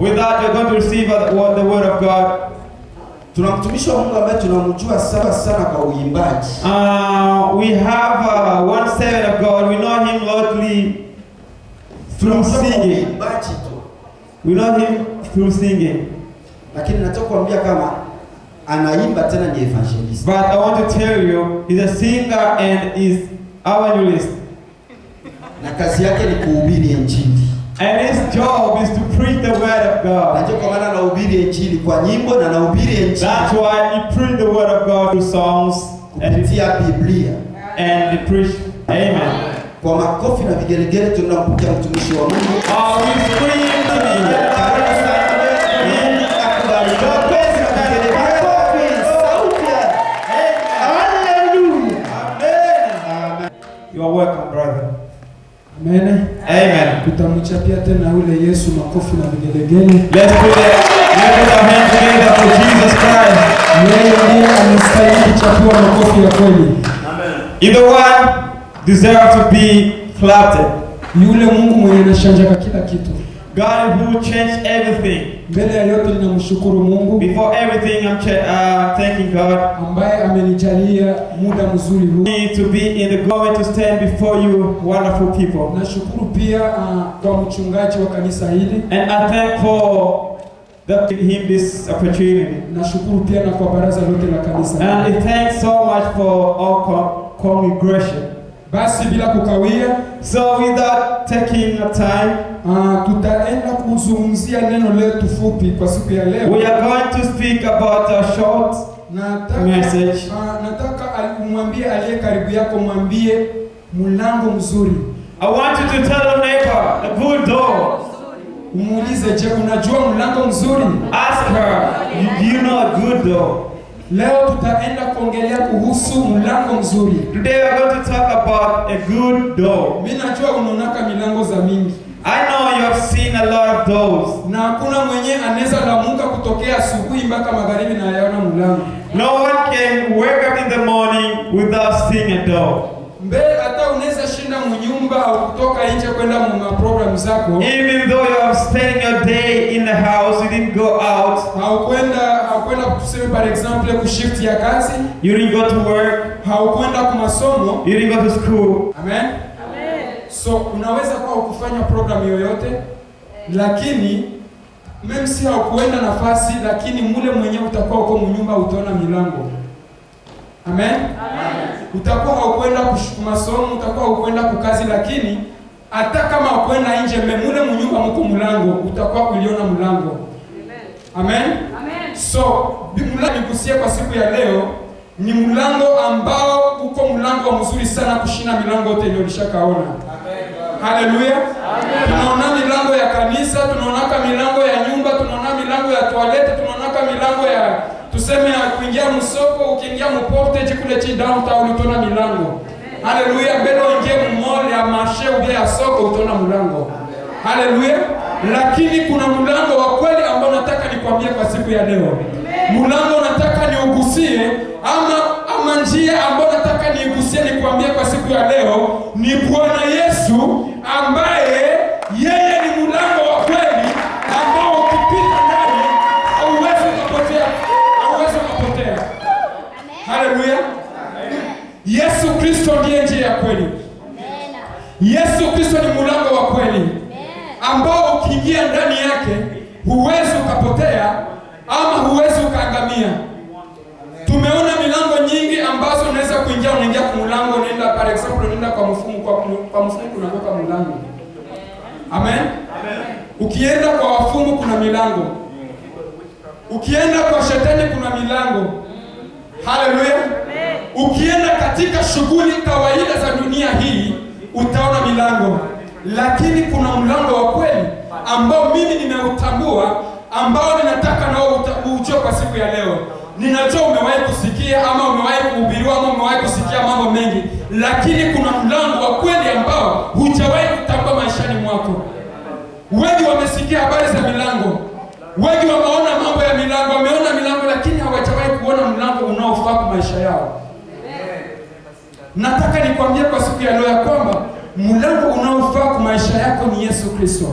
With that, you're going to receive the word of God. Tunamtumishi wa Mungu ambaye tunamjua sana kwa uimbaji. We have one servant of God. We know him largely through singing. We know him through singing. Lakini nataka kuambia kama anaimba tena ni evangelist. But I want to tell you, he's a singer and is evangelist. Na kazi yake ni kuhubiri injili. And his job is to preach the word of God. Najua kwa maana anahubiri injili kwa nyimbo na anahubiri injili. That's why he preach the word of God through songs kupitia Biblia. And he preach. Amen. Kwa makofi na vigelegele tunampokea mtumishi wa Mungu. We scream to him. You are welcome, brother. Amen. Amen. Tutamchapia tena ule Yesu makofi na vigelegele. Let's put our hands together for Jesus Christ. Yeye ndiye anastahili kuchapua makofi ya kweli. Amen. Either one deserves to be clapped. Yule Mungu mwenye anashanja kila kitu. God who changed everything. Mbele ya yote ninamshukuru Mungu. Before everything, I'm thanking God. Ambaye amenijalia muda mzuri huu. To be in the glory to stand before you, wonderful people. Nashukuru pia kwa mchungaji wa kanisa hili. And I thank for him this opportunity. Nashukuru pia na kwa baraza lote la kanisa. And I thank so much for all congregation. Basi bila kukawia, so without taking time, tutaenda kuzungumzia neno letu fupi kwa siku ya leo. We are going to speak about a short message. Nataka umwambie aliye karibu yako, mwambie mlango mzuri. I want you to tell your neighbor, a good door. Umuulize, je, unajua mlango mzuri? Ask her, you know a good door. Leo tutaenda kuongelea kuhusu mlango mzuri. Today we are going to talk about a good door. Mimi najua unaonaka milango za mingi. I know you have seen a lot of doors. Na hakuna mwenye anaweza lamuka kutokea asubuhi mpaka magharibi na yaona mlango. No one can wake up in the morning without seeing a door. Mbele hata unaweza shinda mnyumba au kutoka nje kwenda mu program zako. Even though you are spending your day in the house, you didn't go out. Haukwenda kusema par exemple ku shift ya kazi. You didn't go to work. Haukwenda kwa masomo. You didn't go to school. Amen. So unaweza kwa kufanya program yoyote, lakini mimi si haukwenda nafasi, lakini mule mwenyewe utakuwa uko mnyumba utaona milango. Amen. Utakuwa haukwenda masomo, utakuwa haukwenda kwa kazi, lakini hata kama haukwenda nje mule mnyumba mko mlango, utakuwa uliona mlango. Amen. So Biblia nikusia kwa siku ya leo ni mlango ambao uko mlango mzuri sana kushinda milango yote iliyolishakaona. Haleluya. Tunaona milango ya kanisa, tunaona milango ya nyumba, tunaona milango ya toilette, tunaona milango ya tuseme ya kuingia msoko, ukiingia mportage kule chini downtown utaona milango. Haleluya. Mbele uingie mall ya marché au ya soko utaona mlango. Haleluya. Lakini kuna mlango wa kweli ambao nataka nikwambie kwa siku ya leo. Mlango nataka niugusie ama njia ambayo nataka niigusie nikwambie kwa siku ya leo ni Bwana Yesu, ambaye yeye ni mlango wa kweli ambao ukipita ndani hauwezi kupotea. Haleluya. Yesu Kristo ndiye njia ya kweli. Yesu Kristo ni mlango wa kweli ambao ukiingia ndani yake huwezi ukapotea ama huwezi ukaangamia. Tumeona milango nyingi ambazo unaweza kuingia, unaingia kwa mlango, unaenda par exemple unaenda kwa mfumo, kwa mfumo unakoka mlango. Amen. Ukienda kwa wafumu kuna milango. Ukienda kwa shetani kuna milango. Haleluya. Ukienda katika shughuli kawaida za dunia hii utaona milango. Lakini kuna mlango wa kweli ambao mimi nimeutambua, ambao ninataka nao ujue kwa siku ya leo. Ninajua umewahi kusikia ama umewahi kuhubiriwa ama umewahi kusikia mambo mengi, lakini kuna mlango wa kweli ambao hujawahi kutambua maishani mwako. Wengi wamesikia habari za milango, wengi wameona mambo ya milango, wameona milango, lakini hawajawahi kuona mlango unaofaa kwa maisha yao. Nataka nikwambie kwa siku ya leo ya kwamba mlango unaofaa kwa maisha yako ni Yesu Kristo.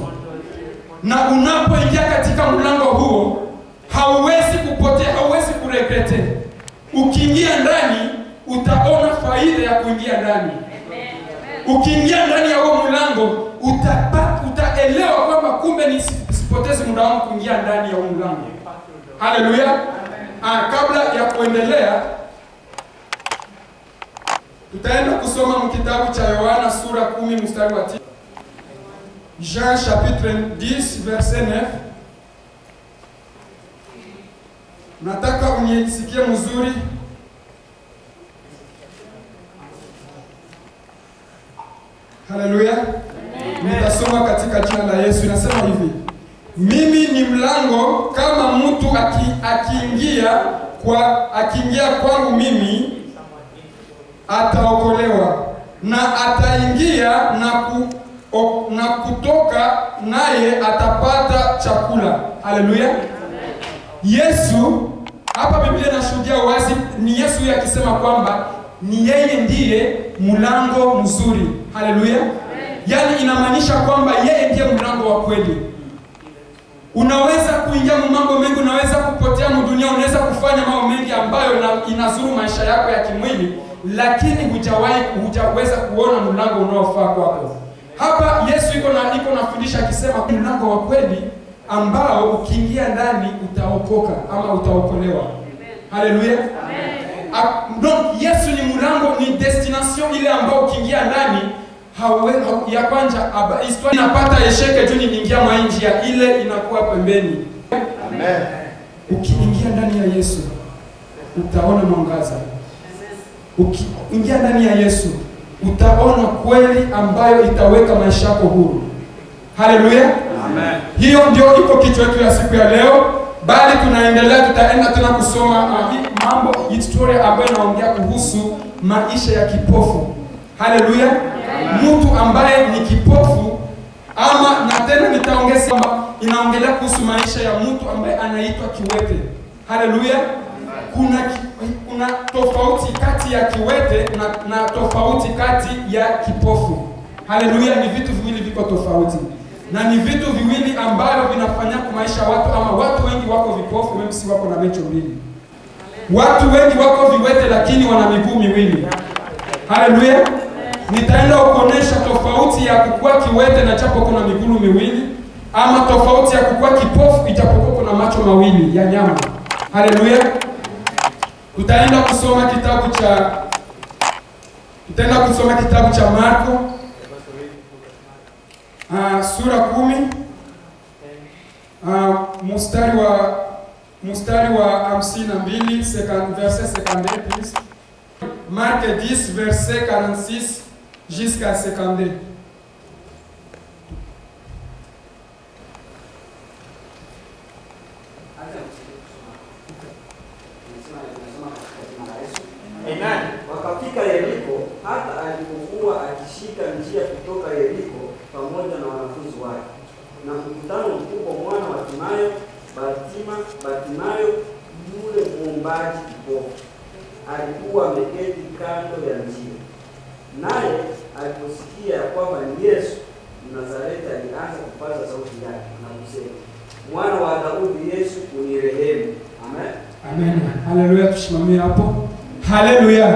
na unapoingia katika mlango huo hauwezi kupotea, hauwezi kuregrete. Ukiingia ndani utaona faida ya kuingia ndani. Ukiingia ndani ya huo mlango utaelewa kwamba kumbe nisipoteze muda wangu kuingia ndani ya huo mlango. Haleluya. Kabla ya kuendelea, tutaenda kusoma kitabu cha Yohana sura 10 mstari wa 9. Jean chapitre 10 verset 9. Nataka unisikie mzuri. Haleluya. Nitasoma katika jina la Yesu. Inasema hivi: mimi ni mlango, kama mtu akiingia kwangu mimi ataokolewa, na ataingia na kutoka, naye atapata chakula. Haleluya. Yesu hapa Biblia inashuhudia wazi, ni Yesu yeye akisema kwamba ni yeye ndiye mlango mzuri. Haleluya. Yaani inamaanisha kwamba yeye ndiye mlango wa kweli. Unaweza kuingia mambo mengi, unaweza kupotea dunia, unaweza kufanya mambo mengi ambayo inazuru maisha yako ya kimwili, lakini hujaweza kuona mlango unaofaa kwako. Hapa Yesu iko nafundisha akisema mlango wa kweli ambao ukiingia ndani utaokoka ama utaokolewa. Haleluya. Donc Yesu ni mlango, ni destination ile ambao ukiingia ndani ya kwanza historia inapata esheke tu, niingia mwa njia ile inakuwa pembeni. Amen. Ukiingia ndani ya Yesu utaona mwangaza. Ukiingia ndani ya Yesu utaona kweli ambayo itaweka maisha yako huru. Haleluya. Amen. Hiyo ndio iko kichwa chetu ya siku ya leo. Bali tutaenda tena kusoma historia ambayo inaongea kuhusu maisha ya kipofu. Haleluya. Mtu ambaye ni kipofu, na tena nitaongeza kwamba inaongelea kuhusu maisha ya mtu ambaye anaitwa kiwete. Haleluya. Kuna tofauti kati ya kiwete na tofauti kati ya kipofu. Haleluya. Ni vitu viwili viko tofauti, na ni vitu viwili ambavyo vinafanya kwa maisha watu, ama watu wengi wako vipofu, mimi si wako na macho mbili. Watu wengi wako viwete lakini wana miguu miwili. Haleluya. Nitaenda kuonesha tofauti ya kukua kiwete na japo kuna miguu miwili, ama tofauti ya kukua kipofu ijapokuwa kuna macho mawili ya nyama. Haleluya. Tutaenda kusoma kitabu cha Marko sura 10 mstari wa 52 verset 52 please. Marc 10 verset 46 jusqu'à 52. Amen. Wakafika Yeriko, hata alipokuwa akishika njia kutoka Yeriko pamoja na wanafunzi wake, na mkutano mkubwa, mwana wa Bartimayo, yule muombaji kipofu, alikuwa ameketi kando ya njia. Naye aliposikia ya kwamba ni Yesu Mnazareti, alianza kupaza sauti yake na kusema, Mwana wa Daudi, Yesu unirehemu. Amen. Amen. Haleluya. Tusimamie hapo. Haleluya.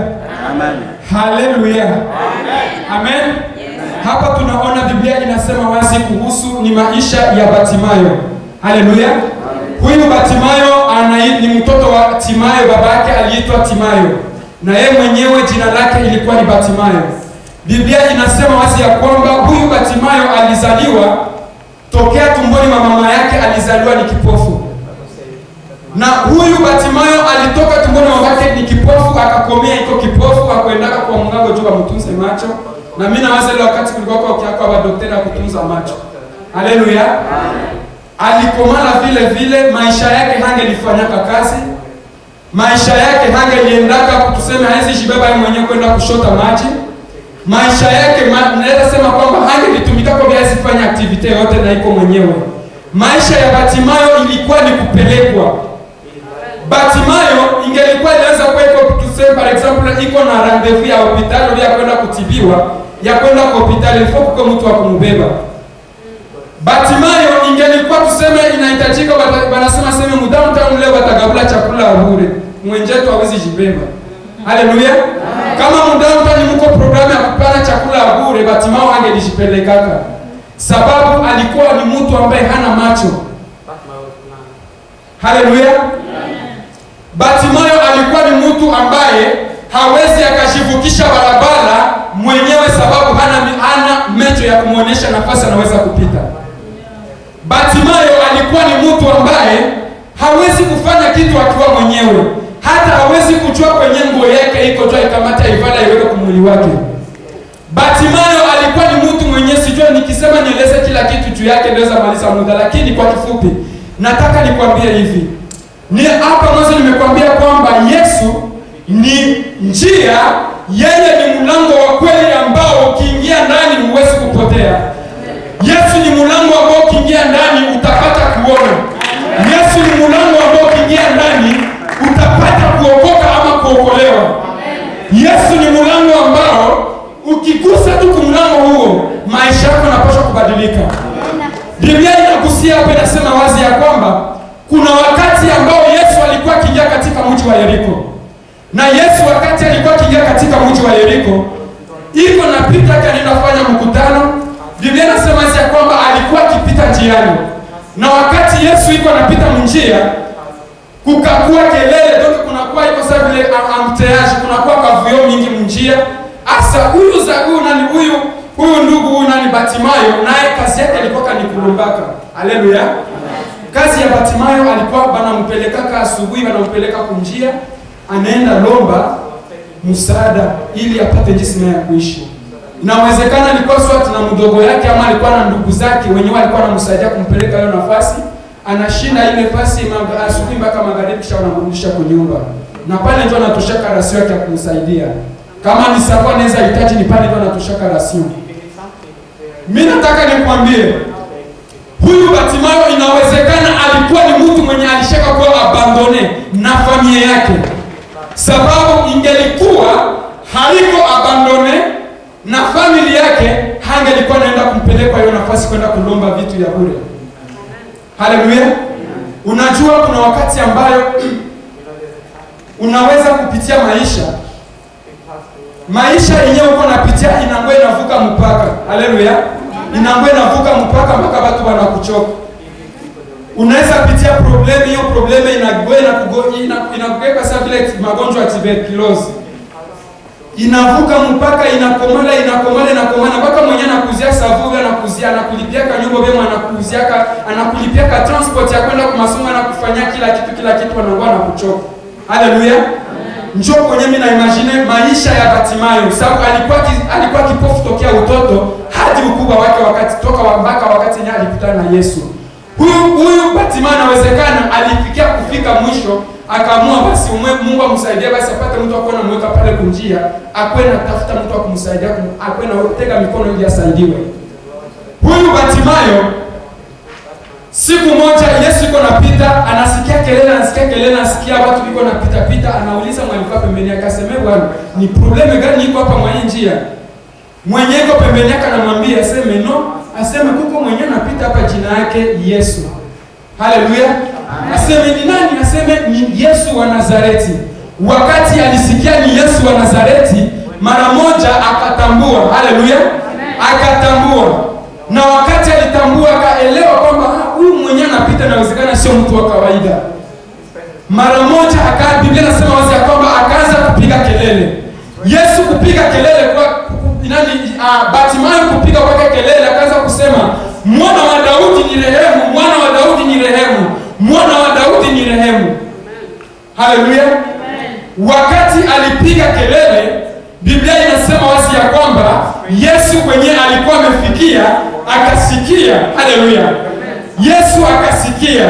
Amen. Haleluya. Amen. Amen. Yes. Hapa tunaona Biblia inasema wazi kuhusu ni maisha ya Bartimayo. Haleluya. Huyu Bartimayo ni mtoto wa Timayo, baba yake aliitwa Timayo, na yeye mwenyewe jina lake ilikuwa ni Bartimayo. Biblia inasema wazi ya kwamba huyu Bartimayo alizaliwa tokea tumboni mwa mama yake, alizaliwa ni kipofu. Na huyu Bartimayo alitoka tumboni mwa mama yake ni kipofu, akakomea iko kipofu, akaendaka kwa mganga juu amtunze macho. Na mimi nawaza ile wakati kulikuwa kwa daktari kutunza macho. Haleluya. Alikomala vile maisha yake hangelifanyaka kazi. Maisha yake hangeliendaka kutuseme hawezi jibeba yeye mwenyewe kwenda kushota maji. Maisha yake naweza sema kwamba hangelitumika kwa biasi fanya activity yote na iko mwenyewe. Maisha ya Bartimayo ilikuwa ni kupelekwa. Bartimayo ingelikuwa inaweza kuwa iko tuseme par exemple iko na rendezvous ya hospitali ya kwenda kutibiwa, ya kwenda kwa hospitali, ilifo kwa mtu wa kumbeba. Batimayo ingelikuwa tuseme inahitajika wanasema sema mdowntown leo watagabula chakula bure. Mwenjetu hawezi jibeba. Haleluya. Kama mdowntown mko programu ya kupana chakula bure, Batimayo angelijipelekaka. Sababu alikuwa ni mtu ambaye hana macho. Haleluya. Batimayo alikuwa ni mtu ambaye hawezi akashivukisha barabara mwenyewe, sababu hana macho ya kumuonesha nafasi anaweza kupita. Batimayo alikuwa ni mtu ambaye hawezi kufanya kitu akiwa mwenyewe, hata hawezi kujua kwenye nguo yake iko jua ikamata ivala iweke kumwili wake. Batimayo alikuwa ni mtu mwenye, sijua nikisema nieleze kila kitu juu yake naweza maliza muda, lakini kwa kifupi nataka nikwambie hivi. Ni hapa mwanzo nimekwambia kwamba Yesu ni njia, yeye ni mlango wa kweli ambao ukiingia ndani huwezi kupotea. Yesu ni mlango ambao ukiingia ndani utapata kuona. Yesu ni mlango ambao ukiingia ndani utapata kuokoka ama kuokolewa. Yesu ni mlango ambao ukigusa tu kumlango huo maisha yako yanapaswa kubadilika. Biblia inagusia hapa, inasema wazi ya kwamba kuna wakati ambao Yesu alikuwa akiingia katika mji wa Yeriko. Na Yesu wakati alikuwa akiingia katika mji wa Yeriko, iko napita akaenda kufanya mkutano. Biblia inasema ya kwamba alikuwa akipita njiani. Na wakati Yesu iko anapita njia, kukakuwa kelele, ndio kunakuwa iko sawa vile amteaji, kunakuwa kavuyo mingi njia. Asa huyu zagu nani huyu ndugu huyu nani Batimayo, naye kazi yake ilikuwa ni kulumbaka. Haleluya. Kazi ya Batimayo alikuwa banampeleka asubuhi, banampeleka kunjia, anaenda lomba msaada ili apate jinsi ya kuishi. Inawezekana alikuwa swati na mdogo yake ama alikuwa na ndugu zake wenyewe walikuwa wanamsaidia kumpeleka hiyo nafasi. Anashinda ile nafasi asubuhi mpaka magharibi kisha wanamrudisha kwa nyumba. Na pale ndio anatoshaka rasio yake ya kumsaidia. Kama ni sawa anaweza hitaji ni pale ndio anatoshaka rasio. Mimi nataka nikwambie huyu Batimayo inawezekana alikuwa ni mtu mwenye alishaka kuwa abandone na familia yake. Sababu ingelikuwa haliko abandone na familia yake, hangelikuwa naenda kumpeleka hiyo nafasi kwenda kulomba vitu ya bure. Haleluya. Unajua kuna wakati ambayo unaweza kupitia maisha yenyewe uko napitia inangwe inavuka mpaka. Haleluya. Inangwe inavuka mpaka mpaka watu wanakuchoka. Unaweza pitia problemi, hiyo problemi inakugeka sawa vile magonjwa ya tuberculosis. Inavuka mpaka inakomala mpaka mwenye anakuzia savuga, anakulipia nyumba bema, anakulipia transport ya kwenda kwa masomo na kufanyia kila kitu anakuwa anakuchoka. Haleluya. Njoo kwenye mimi na imagine maisha ya Batimayo, sababu alikuwa kipofu tokea utoto hadi ukubwa wake, wakati toka mpaka wakati yeye alikutana na Yesu. Huyu Batimayo inawezekana alifikia kufika mwisho, akaamua basi Mungu amsaidie, basi apate mtu akona mweka pale kunjia, akwenda tafuta mtu akumsaidia, akwenda tega mikono ili asaidiwe. Huyu Batimayo siku moja Yesu yuko napita, anasikia kelele, anasikia watu yuko napita, anauliza mwalikuwa pembeni yake, akasema bwana, ni probleme gani iko hapa mwenye njia? Mwenye yuko pembeni yake anamwambia aseme kuko mwenye napita hapa, jina yake Yesu. Haleluya. Aseme ni nani? Aseme ni Yesu wa Nazareti. Wakati alisikia ni Yesu wa Nazareti, mara moja akatambua. Haleluya. Akatambua. Na wakati alitambua akaelewa kwamba huyu mwenye anapita inawezekana sio mtu wa kawaida. Mara moja Biblia inasema wazi kwamba akaanza kupiga kelele. Yesu kupiga kelele kwa Batimayo kupiga kwake kelele, akaanza kusema, mwana wa Daudi ni rehemu, mwana wa Daudi ni rehemu, mwana wa Daudi ni rehemu. Haleluya. Wakati alipiga kelele, Biblia inasema wazi ya kwamba Yesu kwenye alikuwa amefikia akasikia. Haleluya. Yesu akasikia.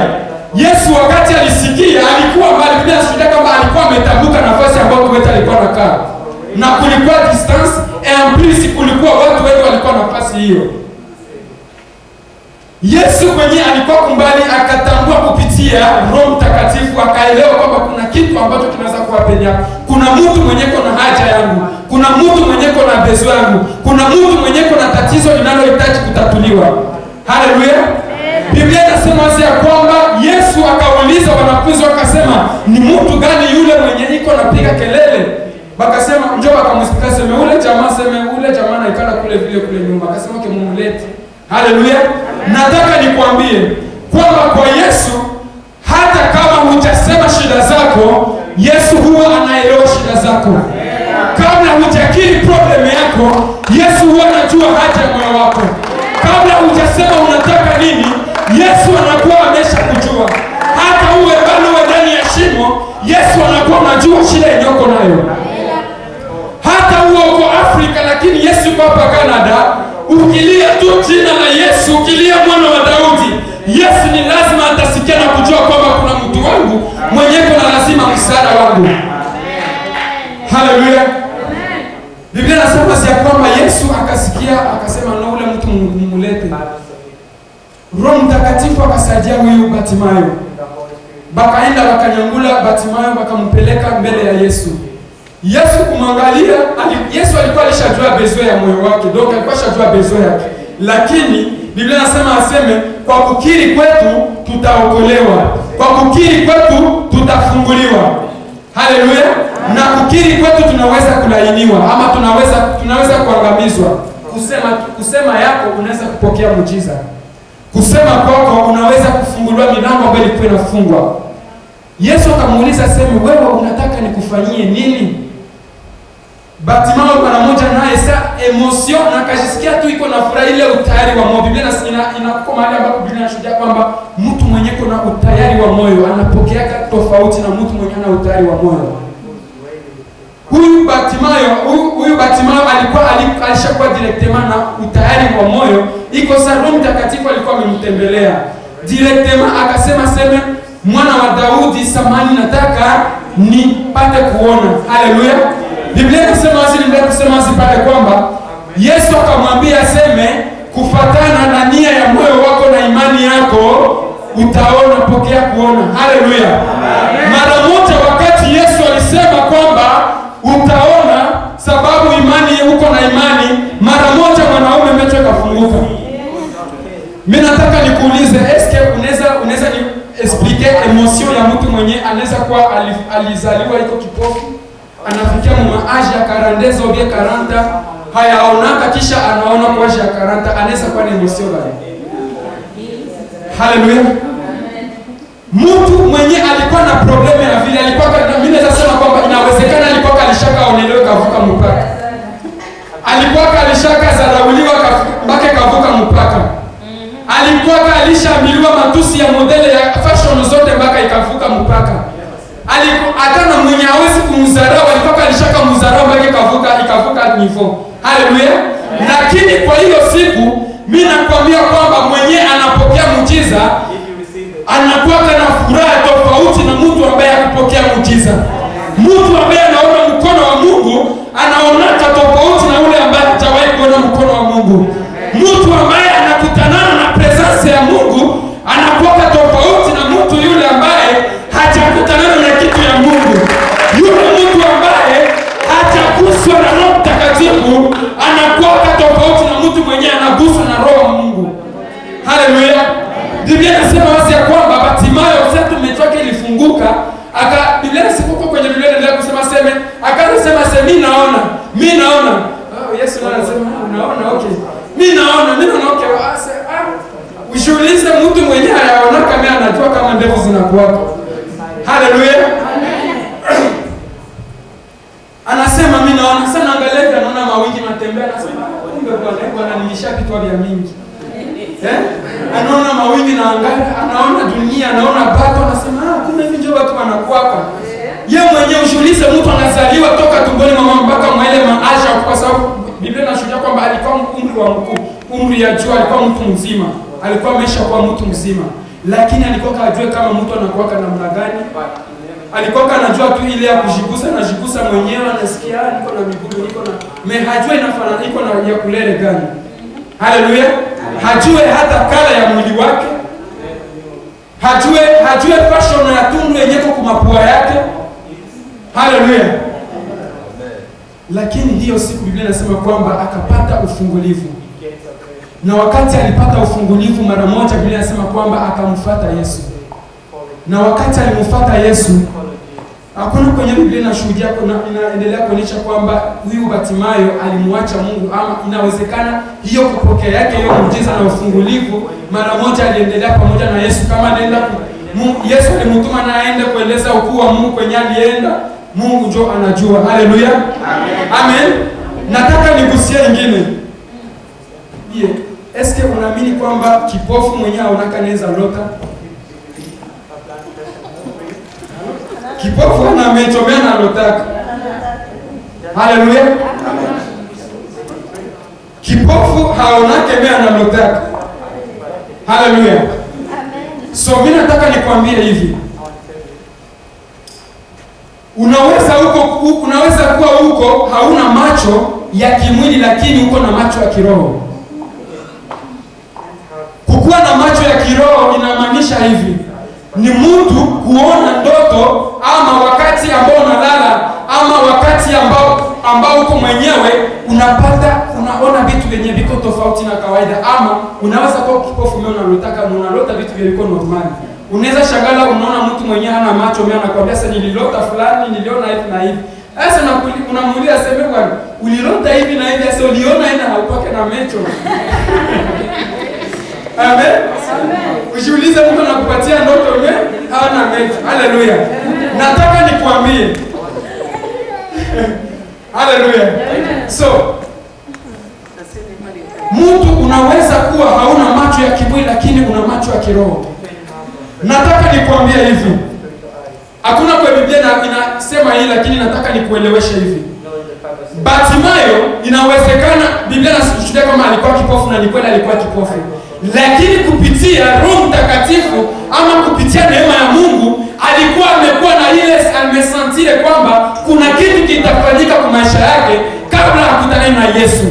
Yesu wakati alisikia alikuwa mbali. Biblia inashuhudia kwamba alikuwa ametambuka nafasi ambayo Petro alikuwa anakaa. Na kulikuwa distance and plus kulikuwa watu wengi walikuwa nafasi hiyo. Yesu kwenye alikuwa kumbali akatambua kupitia Roho Mtakatifu, akaelewa kwamba kuna kitu ambacho kinaweza kuwapenya. Kuna mtu mwenye kuna haja yangu, kuna mtu mwenye kuna bezo yangu, kuna mtu mwenye kuna tatizo linalohitaji kutatuliwa. Haleluya. Biblia inasema wazi ya kwamba Yesu akauliza wanafunzi akasema, ni mtu gani yule mwenye iko napiga kelele? Bakasema njoo, akamsikia sema ule jamaa anaikala kule vile kule nyuma. Akasema mumlete. Haleluya. Nataka nikwambie kwamba kwa Yesu hata kama hujasema shida zako, Yesu huwa anaelewa shida zako. Kabla hujakiri problem yako, Yesu huwa anajua haja ya moyo wako. Kabla hujasema unataka nini, Yesu anakuwa amesha kujua. Hata uwe bado ndani ya shimo, Yesu anakuwa anajua shida yenyewe nayo. Hata uwe uko Afrika lakini Yesu yuko hapa Canada, ukilia tu jina la Yesu, ukilia mwana wa Daudi, Yesu ni lazima atasikia na kujua kwamba kuna mtu wangu mwenye kuna lazima msaada wangu. Haleluya. Biblia inasema si kwamba Yesu akasikia akasema na ule mtu mumulete. Roho Mtakatifu akasaidia huyu Batimayo. Bakaenda bakanyangula Batimayo bakampeleka mbele ya Yesu. Yesu kumwangalia, Yesu alikuwa alishajua besoin ya moyo wake. Donc alikuwa alishajua besoin yake. Lakini Biblia inasema aseme kwa kukiri kwetu tutaokolewa. Kwa kukiri kwetu tutafunguliwa. Haleluya. Na kukiri kwetu tunaweza kulainiwa ama tunaweza kuangamizwa. Kusema yako unaweza kupokea muujiza. Kusema kwako unaweza kufunguliwa milango ambayo ilikuwa inafungwa. Yesu akamuuliza sema, wewe unataka nikufanyie nini? Batimayo mara moja naye sa emotion na akajisikia tu iko na furaha ile utayari wa moyo. Biblia inakuwa mahali ambapo Biblia inashuhudia kwamba mtu mwenye kuna utayari wa moyo anapokea tofauti na mtu mwenye ana utayari wa moyo. Huyu Batimayo alikuwa alishakuwa directement na utayari wa moyo. Iko sa Roho Mtakatifu alikuwa amemtembelea. Directement akasema sema, mwana wa Daudi, samani nataka nipate kuona. Haleluya. Biblia inasema pale kwamba Yesu akamwambia aseme, kufatana na nia ya moyo wako na imani yako utaona, pokea kuona. Haleluya. Mara moja wakati Yesu alisema kwamba utaona, sababu imani uko na imani, mara moja mwanaume macho kafunguka. Mimi nataka nikuulize, eske unaweza ni expliquer emotion ya mtu mwenye anaweza kuwa alizaliwa iko kipofu, anafikia age ya 40 au 40, hayaonaka kisha anaona kwa age ya 40, anaweza kuwa ni emotion gani? Haleluya. Mtu mwenye alikuwa na problemu ya vile alikuwa, mimi naweza sema kwamba inawezekana alikuwa alishakaonelewa kavuka mpaka. Alikuwa alishaka zarauliwa mpaka kavuka mpaka. Alikuwa alishaambiliwa matusi ya modele ya fashion zote mpaka ikavuka mpaka. Hata na mwenye hawezi kumdharau alikuwa alishaka mdharau mpaka ikavuka niveau. Haleluya. Lakini kwa hiyo siku mimi nakwambia kwamba mwenye anapokea muujiza anakuwa na furaha tofauti na mtu ambaye hakupokea muujiza. Mtu ambaye anaona mkono wa Mungu anaona tofauti na yule ambaye hajawahi kuona mkono wa Mungu. Mtu ambaye anakutana na presence ya Mungu anakuwa tofauti na mtu yule ambaye hajakutana na kitu ya Mungu. Yule mtu ambaye hajaguswa na Roho Mtakatifu anakuwa tofauti na mtu mwenye anaguswa na Roho wa Mungu. Haleluya. Biblia inasema wazi ya kwamba Batimayo sasa tumetoka ilifunguka, Biblia sikuko kwenye Biblia ndio kusema sema, akasema mimi naona. Yesu anasema unaona, okay. Mimi naona okay. Ushuhulize mtu mwenyewe anaona kama anajua kama ndevu zinakuwa. Haleluya. Anasema mimi naona, sana angalia anaona mawingi matembea, anasema kumbe Bwana nilishapitwa vya mingi. Anaona mawingi na angani, anaona dunia, anaona bato, anasema kumbe hivi ndio watu wanakuaka. Yeye mwenyewe ushuhulize mtu anazaliwa toka tumboni mama mpaka mwele maasha, kwa sababu Biblia inashuhudia kwamba alikuwa umri ya juu, alikuwa mtu mzima. Alikuwa ameshakuwa mtu mzima. Lakini alikuwa kajua kama mtu anakuaka namna gani. Alikuwa anajua tu ile ya kujigusa na jigusa mwenyewe, anasikia niko na miguu, niko na hajui inafanana iko na ya kulele gani. Haleluya. Hajue hata kala ya mwili wake. Hajue fashion ya tundu yenyewe kwa mapua yake. Haleluya. Lakini hiyo siku Biblia inasema kwamba akapata ufungulivu. na wakati alipata ufungulivu mara moja, Biblia inasema kwamba akamfuata Yesu. Na wakati alimfuata Yesu, hakuna kwenye Biblia inashuhudia, inaendelea kuonyesha kwamba huyu Bartimayo alimwacha Mungu, ama inawezekana hiyo kupokea yake hiyo muujiza na ufungulivu mara moja aliendelea pamoja na Yesu. Kama alienda Yesu alimtuma na aende kueleza ukuu wa Mungu kwenye alienda, Mungu ndio anajua. Haleluya. Amen. Nataka nigusie ingine. Eske unaamini kwamba kipofu mwenyewe anakaneza lota? Kipofu anamechomea na lotaka. Haleluya. Kipofu haonake mea na lotaka. Haleluya. So mimi nataka nikwambie hivi. Unaweza kuwa huko hauna macho ya kimwili, lakini uko na macho ya kiroho. Kukuwa na macho ya kiroho inamaanisha hivi, ni mtu kuona ndoto, ama wakati ambao unalala, ama wakati ambao uko mwenyewe unaona vitu vyenye viko tofauti na kawaida. Ama unaweza kuwa kipofu mimi unalota vitu vya viko normal. Unaweza shangala unaona mtu mwenyewe hana macho, mimi anakuambia sasa nililota fulani, niliona hivi na hivi. Sasa unamuuliza sema bwana, ulilota hivi na hivi, sasa uliona ina haupake na macho. Amen. Usiulize mtu anakupatia ndoto wewe hana macho. Haleluya. Nataka nikwambie. Haleluya. So mtu unaweza kuwa hauna macho ya kimwili, lakini una macho ya kiroho. Nataka nikwambie hivi. Hakuna kwa Biblia inasema hii, lakini nataka nikueleweshe hivi. Bartimayo inawezekana Biblia inashuhudia kama alikuwa kipofu, na ni kweli alikuwa kipofu. Lakini kupitia Roho Mtakatifu ama kupitia neema ya Mungu alikuwa amekuwa na ile amesantire kwamba kuna kitu kitafanyika kwa maisha yake kabla akutane na Yesu.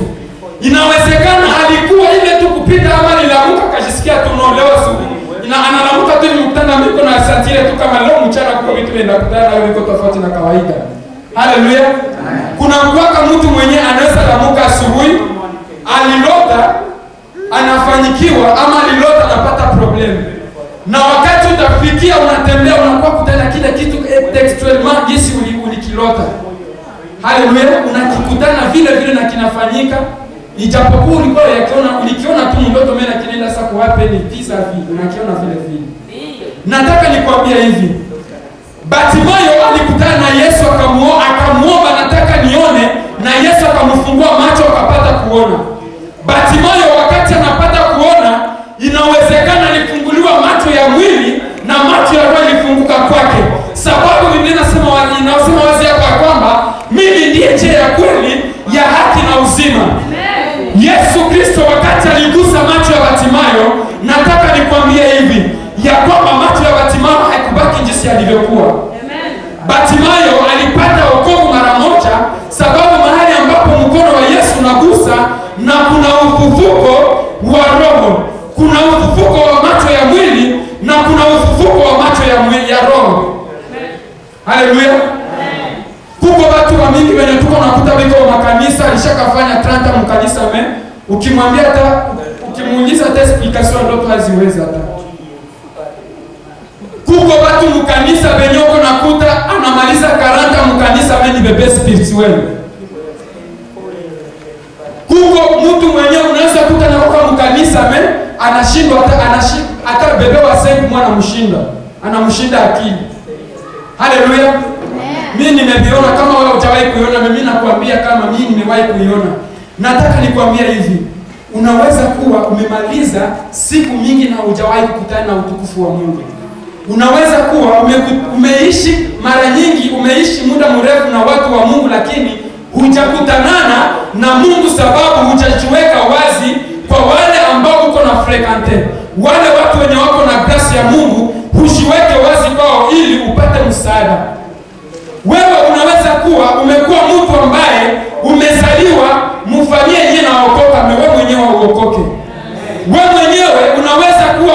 Inawezekana alikuwa ile tu kupita, ama alilamuka akajisikia tu leo asubuhi. Analamuka tu mkutana miko na santire tu kama leo mchana kwa vitu vinaenda kutana na viko tofauti na kawaida. Haleluya. Kuna mwaka mtu mwenyewe anaweza lamuka asubuhi alilota anafanyikiwa, ama alilota anapata problem. Na wakati utafikia unatembea unakuwa kutana kile kitu textuellement jinsi ulikilota. Haleluya. Unakikutana vile vile na kinafanyika, ijapokuwa ulikiona tu ndoto mimi na kinaenda sasa kwa wapi ni visa vile unakiona vile vile. Nataka nikwambie hivi. Bartimayo alikutana na Yesu akamuomba nataka nione, na Yesu akamfungua macho akapata kuona. Bartimayo wakati anapata kuona, inawezekana alifunguliwa macho ya mwili na macho ya roho ilifunguka kwake. Sababu Biblia inasema wazi hapa kwamba mimi ndiye njia ya kweli, ya haki na uzima. Yesu Kristo wakati aligusa macho ya Bartimayo, nataka nikwambie hivi ya kwamba macho ya Bartimayo haikubaki jinsi alivyokuwa. Bartimayo alipata wokovu mara moja, sababu mahali ambapo mkono wa Yesu unagusa na kuna ufufuko wa roho, kuna ufufuko wa macho ya mwili na kuna ufufuko wa macho ya roho. Haleluya. Kuko watu wa mingi wenye tuko nakuta biko wa makanisa alishakafanya 30 mkanisa ukimwambia hata ukimuuliza hata explication ndoto haziwezi hata. Kuko watu mkanisa benyoko nakuta anamaliza 40 mkanisa ni bebe spirituel. Kuko mtu mwenyewe unaweza kuta na kwa mkanisa anashindwa hata bebe wa 5 mwana mshinda. Anamshinda akili. Haleluya. Mimi nimeviona, kama wewe hujawahi kuiona mimi nakwambia kama mimi nimewahi kuiona. Nataka nikwambie hivi, unaweza kuwa umemaliza siku mingi na hujawahi kukutana na utukufu wa Mungu. Unaweza kuwa umeishi mara nyingi, umeishi muda mrefu na watu wa Mungu, lakini hujakutanana na Mungu sababu hujajiweka wazi kwa wale ambao uko na frequente. Wale watu wenye wako na grace ya Mungu hujiweke wazi kwao ili upate msaada. Wewe unaweza kuwa umekuwa mtu ambaye umezaliwa mfamilia yenyewe na wokoka, wewe mwenyewe uokoke. Wewe mwenyewe unaweza kuwa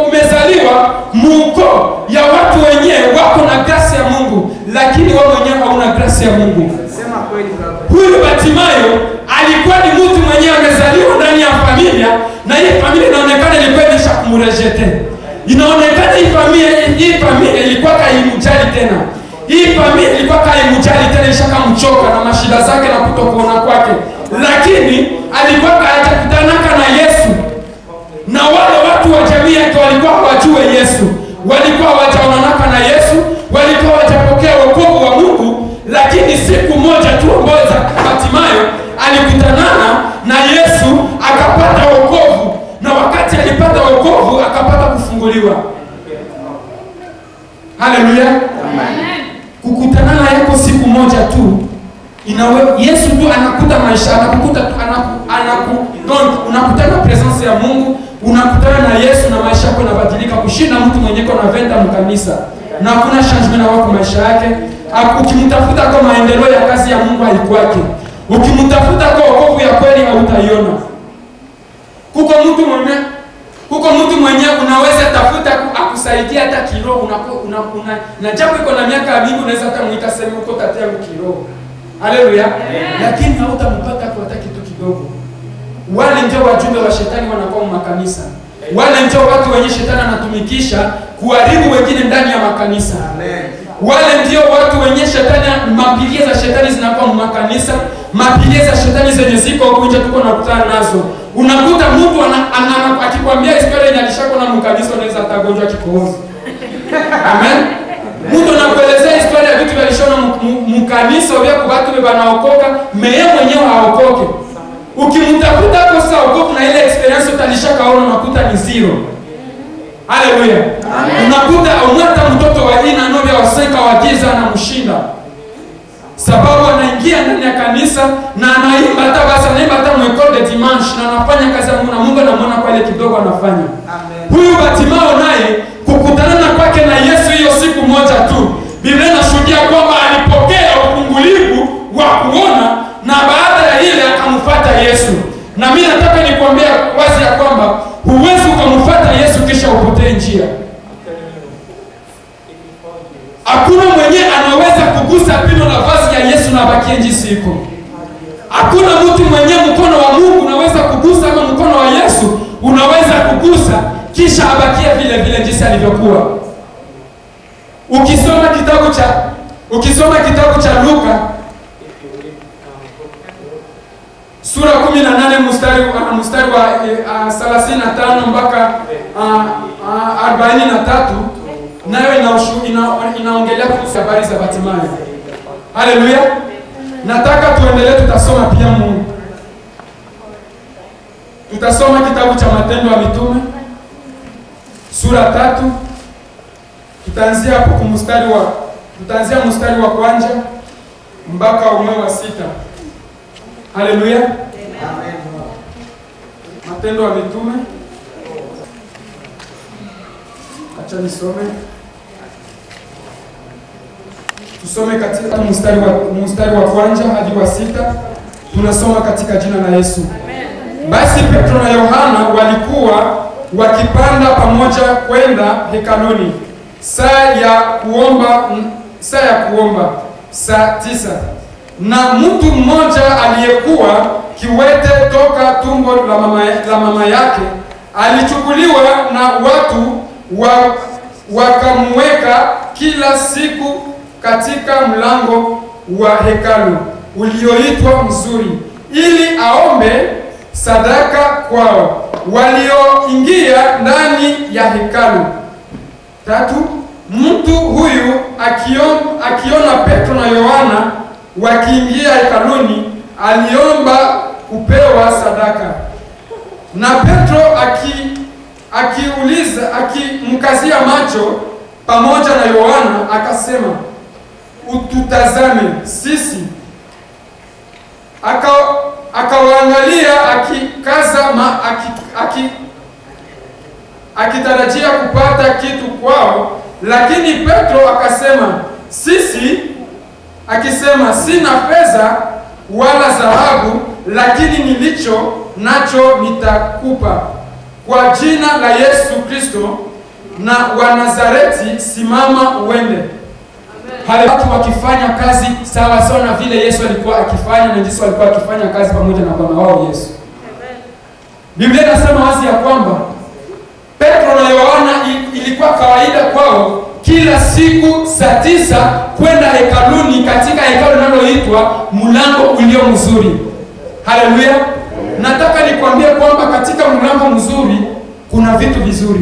umezaliwa muko ya watu wenyewe wako na grace ya Mungu, lakini wewe mwenyewe hauna grace ya Mungu. Sema kweli baba. Huyu Bartimayo alikuwa ni mtu mwenyewe amezaliwa ndani ya familia, kumrejete. Inaonekana hii familia ilikuwa kaimujali tena. Hii familia ilikuwa kaimujali tena, ishakamchoka na mashida zake na kutokuona kwake. Lakini alikuwa hajakutanaka na Yesu. Na wale watu wa jamii yake walikuwa hawajue Yesu. Walikuwa hawajaonanaka na Yesu, walikuwa hawajapokea wokovu wa Mungu, lakini siku moja tu ambayo Bartimayo alikutanana na Yesu akapata wokovu, na wakati alipata wokovu akapata kufunguliwa. Haleluya. Amen. Kukutanana yako siku moja tu Yesu tu anakuta maisha, anakukuta tu unakutana presence ya Mungu, unakutana na Yesu na maisha yako yanabadilika kushinda mtu mwenye kwa venda mkanisa. Na hakuna changement na wako maisha yake. Ukimtafuta kwa maendeleo ya kazi ya Mungu haikwake. Ukimtafuta kwa wokovu ya kweli hautaiona. Kuko mtu mwenye unaweza tafuta akusaidia hata kiroho, na japo iko na miaka mingi unaweza hata muita sema uko tatia kiroho. Haleluya. Lakini hautampata kwa hata kitu kidogo. Wale ndio wajumbe wa shetani wanakuwa makanisa. Wale ndio watu wenye shetani anatumikisha kuharibu wengine ndani ya makanisa. Amen. Wale ndio watu wenye shetani, mapigia za shetani zinakuwa makanisa, mapigia za shetani zenye ziko huko nje tuko nakutana nazo. Unakuta mtu akikwambia historia yenye alishako na mkanisa unaweza atagonjwa kikohozi. Amen. Mtu anakuelezea historia ya vitu vilishona mkanisa vya watu wanaokoka, meye mwenyewe haokoke. Ukimtafuta kwa sababu na ile experience utalishakaona unakuta ni zero. Haleluya. Unakuta umata mtoto wa ina novya waseka wa giza na mshinda. Sababu anaingia ndani ya kanisa na anaimba hata basi anaimba hata mwekole de dimanche na anafanya kazi ya Mungu na Mungu anamuona kwa ile kidogo anafanya. Amen. Huyu Bartimayo naye kukutana kwake na Yesu hiyo siku moja tu. Biblia inashuhudia kwamba alipokea ufungulivu wa kuona na baada ya ile akamfuata Yesu. Na mimi nataka nikwambie wazi ya kwamba huwezi ukamfuata Yesu kisha upotee njia. Hakuna mwenye anaweza kugusa pino la vazi ya Yesu na abakie jinsi iko. Hakuna mtu mwenye mkono wa Mungu unaweza kugusa ama mkono wa Yesu unaweza kugusa kisha abakie vile vile jinsi alivyokuwa. Ukisoma kitabu cha Luka sura 18 mstari wa 35 mpaka 43 nayo inaongelea kuhusu habari za Bartimayo. Haleluya. Nataka tuendelee, tutasoma pia Mungu. Tutasoma kitabu cha Matendo ya Mitume sura 3. Tutaanzia hapo mstari wa kwanza mpaka wa 6. Haleluya. Amen. Matendo ya Mitume. Acha nisome. Tusome katika mstari wa kwanza hadi wa 6. Tunasoma katika jina la Yesu. Amen. Basi Petro na Yohana walikuwa wakipanda pamoja kwenda hekaluni. Saa ya kuomba saa 9. Na mtu mmoja aliyekuwa kiwete toka tumbo la mama yake alichukuliwa na watu wakamweka kila siku katika mlango wa hekalu ulioitwa Mzuri, ili aombe sadaka kwao walioingia ndani ya hekalu. 3. Mtu huyu akiona Petro na Yohana wakiingia hekaluni aliomba kupewa sadaka. Na Petro akimkazia macho pamoja na Yohana akasema, ututazame sisi. Akawaangalia akitarajia kupata kitu kwao, lakini Petro akasema, akisema, sina fedha wala dhahabu, lakini nilicho nacho nitakupa. Kwa jina la Yesu Kristo na wa Nazareti, simama uende. Hale watu wakifanya kazi sawa sawa na vile Yesu alikuwa akifanya, na Yesu alikuwa akifanya kazi pamoja na Bwana wao Yesu. Amen. Biblia inasema wazi ya kwamba Petro na Yohana ilikuwa kawaida kwao kila siku saa 9 kwenda hekaluni, katika hekalu linaloitwa Mlango Ulio Mzuri. Haleluya! Nataka nikwambie kwamba katika mlango mzuri kuna vitu vizuri.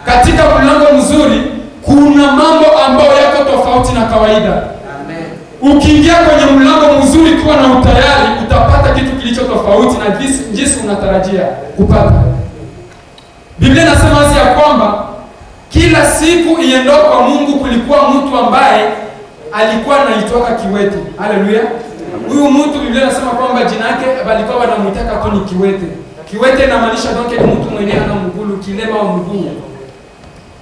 Katika mlango mzuri kuna mambo ambayo yako tofauti na kawaida. Amen. Ukiingia kwenye mlango mzuri ukiwa na utayari, utapata kitu kilicho tofauti na jinsi unatarajia kupata. Biblia inasema wazi ya kwamba kila siku iendao kwa Mungu kulikuwa mtu ambaye alikuwa anaitwa kiwete. Haleluya. Huyu mtu Biblia inasema kwamba jina lake walikuwa wanamuita tu ni kiwete. Kiwete inamaanisha donke ni mtu mwenye ana mguu, kilema wa mguu.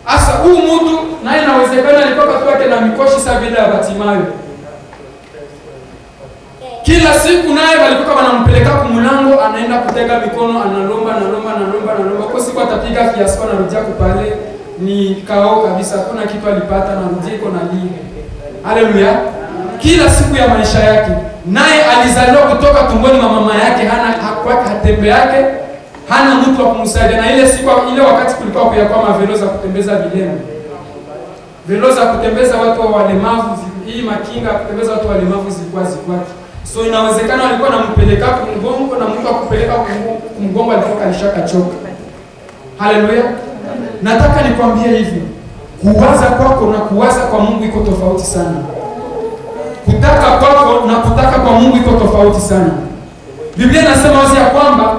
Asa huyu mtu naye inawezekana alikuwa katu yake na mikoshi sawa vile ya Batimayo. Kila siku naye walikuwa wanampeleka kwa mlango, anaenda kutega mikono, analomba. Kwa siku atapiga kiasi na rudia kupale ni kao kabisa, hakuna kitu alipata na rudia iko na lini. Haleluya. Kila siku ya maisha yake, naye alizaliwa kutoka tumboni mwa mama yake, hakuwa hatembe yake, hana mtu wa kumsaidia. Na ile wakati kulikuwa kwa mavelo za kutembeza vilema, velo za kutembeza watu walemavu, hii makinga kutembeza watu walemavu zilikuwa zikwake. So inawezekana walikuwa nampeleka kumgongo, na mtu akupeleka kumgongo alikuwa alishakachoka. Haleluya. Nataka nikwambie hivi, kuwaza kwako na kuwaza kwa Mungu iko tofauti sana. Kutaka kwako na kutaka kwa Mungu iko tofauti sana. Biblia inasema wazi ya kwamba